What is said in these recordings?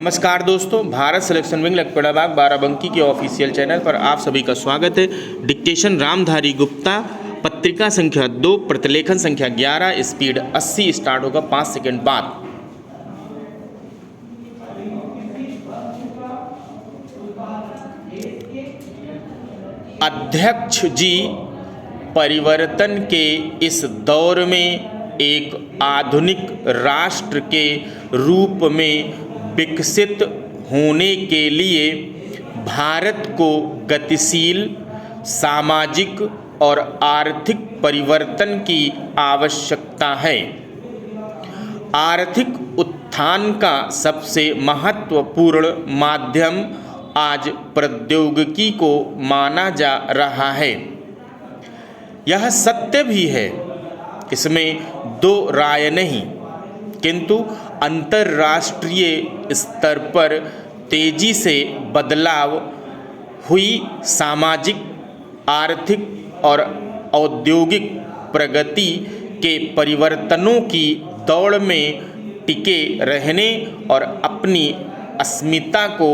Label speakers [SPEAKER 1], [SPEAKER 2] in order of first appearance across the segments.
[SPEAKER 1] नमस्कार दोस्तों, Bharat selection wing लखपतबाग Barabanki के ऑफिशियल चैनल पर आप सभी का स्वागत है। डिक्टेशन रामधारी गुप्ता, पत्रिका संख्या 2, प्रतिलेखन संख्या 11, स्पीड 80। स्टार्ट होगा 5 सेकंड बाद। अध्यक्ष जी, परिवर्तन के इस दौर में एक आधुनिक राष्ट्र के रूप में विकसित होने के लिए भारत को गतिशील सामाजिक और आर्थिक परिवर्तन की आवश्यकता है। आर्थिक उत्थान का सबसे महत्वपूर्ण माध्यम आज प्रौद्योगिकी को माना जा रहा है। यह सत्य भी है, इसमें दो राय नहीं, किंतु अंतर्राष्ट्रीय स्तर पर तेजी से बदलाव हुई सामाजिक, आर्थिक और औद्योगिक प्रगति के परिवर्तनों की दौड़ में टिके रहने और अपनी अस्मिता को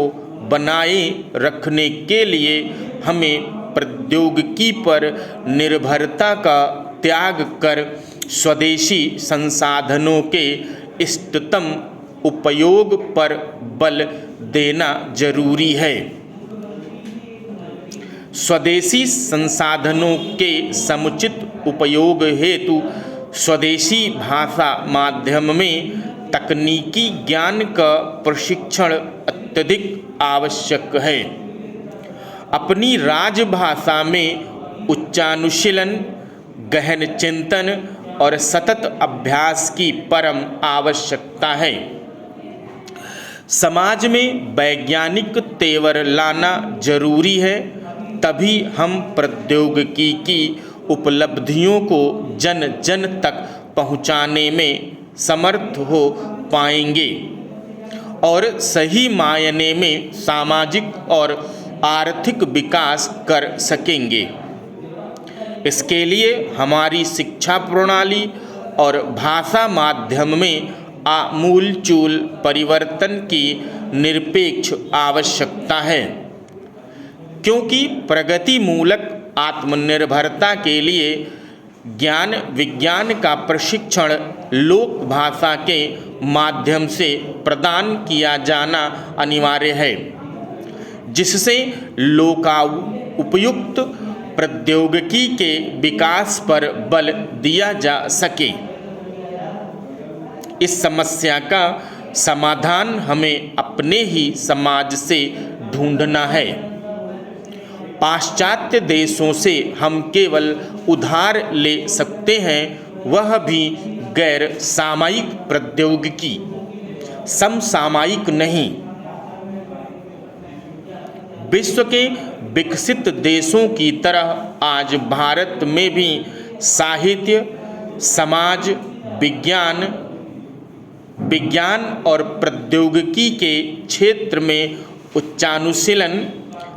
[SPEAKER 1] बनाए रखने के लिए हमें प्रौद्योगिकी पर निर्भरता का त्याग कर स्वदेशी संसाधनों के इष्टतम उपयोग पर बल देना जरूरी है। स्वदेशी संसाधनों के समुचित उपयोग हेतु स्वदेशी भाषा माध्यम में तकनीकी ज्ञान का प्रशिक्षण अत्यधिक आवश्यक है। अपनी राजभाषा में उच्चानुशीलन, गहन चिंतन और सतत अभ्यास की परम आवश्यकता है। समाज में वैज्ञानिक तेवर लाना जरूरी है, तभी हम प्रौद्योगिकी की उपलब्धियों को जन जन तक पहुंचाने में समर्थ हो पाएंगे और सही मायने में सामाजिक और आर्थिक विकास कर सकेंगे। इसके लिए हमारी शिक्षा प्रणाली और भाषा माध्यम में आमूलचूल परिवर्तन की निरपेक्ष आवश्यकता है, क्योंकि प्रगतिमूलक आत्मनिर्भरता के लिए ज्ञान विज्ञान का प्रशिक्षण लोक भाषा के माध्यम से प्रदान किया जाना अनिवार्य है, जिससे लोकोपयुक्त प्रौद्योगिकी के विकास पर बल दिया जा सके। इस समस्या का समाधान हमें अपने ही समाज से ढूंढना है। पाश्चात्य देशों से हम केवल उधार ले सकते हैं, वह भी गैर सामयिक प्रौद्योगिकी, समसामयिक नहीं। विश्व के विकसित देशों की तरह आज भारत में भी साहित्य, समाज विज्ञान और प्रौद्योगिकी के क्षेत्र में उच्चानुशीलन,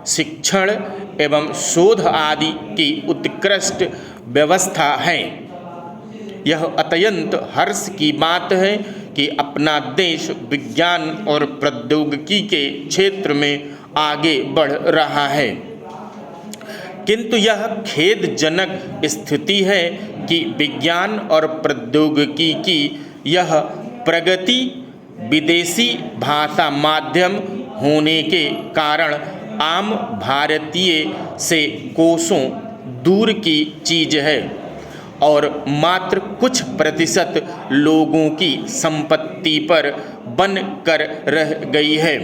[SPEAKER 1] शिक्षण एवं शोध आदि की उत्कृष्ट व्यवस्था है। यह अत्यंत हर्ष की बात है कि अपना देश विज्ञान और प्रौद्योगिकी के क्षेत्र में आगे बढ़ रहा है, किंतु यह खेदजनक स्थिति है कि विज्ञान और प्रौद्योगिकी की यह प्रगति विदेशी भाषा माध्यम होने के कारण आम भारतीय से कोसों दूर की चीज है और मात्र कुछ प्रतिशत लोगों की संपत्ति पर बन कर रह गई है।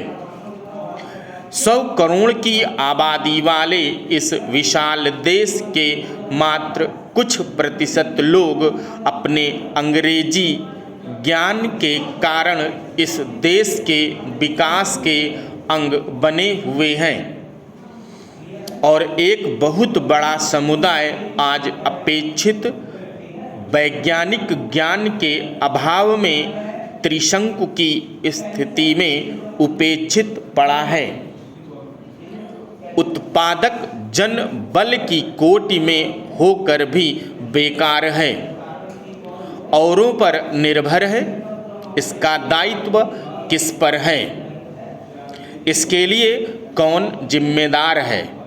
[SPEAKER 1] 100 करोड़ की आबादी वाले इस विशाल देश के मात्र कुछ प्रतिशत लोग अपने अंग्रेजी ज्ञान के कारण इस देश के विकास के अंग बने हुए हैं और एक बहुत बड़ा समुदाय आज अपेक्षित वैज्ञानिक ज्ञान के अभाव में त्रिशंकु की स्थिति में उपेक्षित पड़ा है। उत्पादक जन बल की कोटि में होकर भी बेकार है, औरों पर निर्भर है। इसका दायित्व किस पर है? इसके लिए कौन जिम्मेदार है?